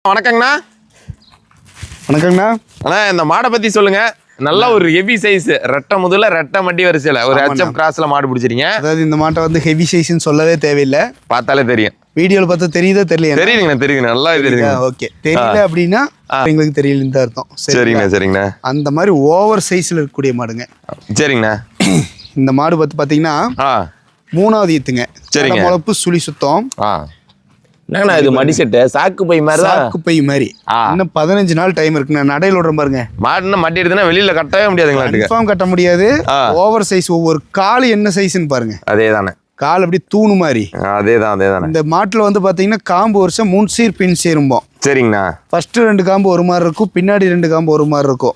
வணக்கங்கண்ணா. வணக்கங்கண்ணா. அண்ணா இந்த மாடை பத்தி சொல்லுங்க. நல்ல ஒரு ஹெவி சைஸ் ரெட்டை முதல்ல ரெட்டை மண்டி வரிசையில ஒரு HF கிராஸ்ல மாடு பிடிச்சிருக்கீங்க. அதாவது இந்த மாட்டை வந்து ஹெவி சைஸ்ன்னு சொல்லவே தேவையில்லை, பார்த்தாலே தெரியும். வீடியோல பார்த்தா தெரியுதா தெரியல? தெரியுதுங்கண்ணா, தெரியுது, நல்லா தெரியுது. ஓகே, தெரியல அப்படின்னா எங்களுக்கு தெரியலன்னு தான் அர்த்தம். சரிங்கண்ணா, சரிங்கண்ணா. அந்த மாதிரி ஓவர் சைஸ்ல இருக்கக்கூடிய மாடுங்க. சரிங்கண்ணா. இந்த மாடு பார்த்து பார்த்தீங்கன்னா மூணாவது ஈத்துங்க. சரிங்க. முளப்பு சுழி சுத்தம். என்னங்கண்ணா இது மடி செட்டு சாக்கு பை மாதிரி சாக்கு பை மாதிரி. இன்னும் 15 நாள் டைம் இருக்குண்ணா. நடையில விடுற பாருங்க. மாடுன்னா மட்டி எடுத்துனா வெளியில கட்டவே முடியாதுங்களா? கன்ஃபார்ம் கட்ட முடியாது. Over size. ஒவ்வொரு கால் என்ன சைஸ்ன்னு பாருங்க. அதே தானே, கால் அப்படி தூணு மாதிரி. அதேதான், அதேதானே. இந்த மாட்டுல வந்து பாத்தீங்கன்னா காம்பு வருஷம் 3 சீர் பின் சேரும்போம். சரிங்கண்ணா. ஃபர்ஸ்ட் 2 காம்பு ஒரு மாதிரி இருக்கும், பின்னாடி 2 காம்பு ஒரு மாதிரி இருக்கும்.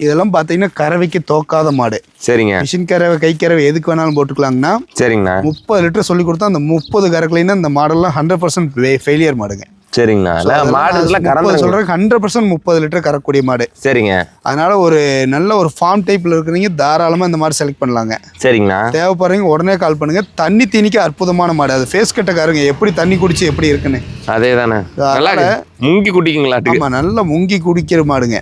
இதெல்லாம் பாத்தீங்கன்னா கறவைக்கு தோக்காத மாடு. சரிங்க. மிஷின் கறவை, கை கறவை எதுக்கு வேணாலும் போட்டுக்கலாங்கன்னா. சரிங்கண்ணா. 30 லிட்டர் சொல்லி கொடுத்தா அந்த 30 கறக்கலைன்னா இந்த மாடெல்லாம் 100% ஃபெயிலியர் மாடுங்க. சரிங்கண்ணா. மாடுலாம் கறந்து சொல்றேன், 100% 30 லிட்டர் கறக்கூடிய மாடு. சரிங்க. அதனால ஒரு நல்ல ஒரு ஃபார்ம் டைப்ல இருக்கிறீங்க, தாராளமா இந்த மாடு செலக்ட் பண்ணலாங்க. சரிங்கண்ணா. தேவைப்படுறீங்க உடனே கால் பண்ணுங்க. தண்ணி தீனிக்கு அற்புதமான மாடு. அது ஃபேஸ் கட்டக்காரங்க எப்படி தண்ணி குடிச்சு எப்படி இருக்குன்னு. அதே தானே, முங்கி குடிக்குங்களா? ஆமா, நல்லா முங்கி குடிக்கிற மாடுங்க.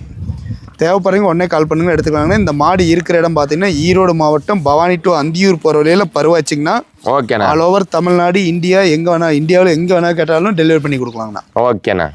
தேவைப்படுறீங்க உடனே கால் பண்ணுங்க, எடுத்துக்கலாங்கன்னா. இந்த மாடு இருக்கிற இடம் பார்த்தீங்கன்னா ஈரோடு மாவட்டம், பவானி டு அந்தியூர் போகிற வழியில பருவாச்சிங்கன்னா. ஓகேண்ணா. ஆல் ஓவர் தமிழ்நாடு, இந்தியா, எங்கே வேணா, இந்தியாவில் எங்கே வேணா கேட்டாலும் டெலிவரி பண்ணி கொடுக்கலாங்கண்ணா. ஓகேண்ணா.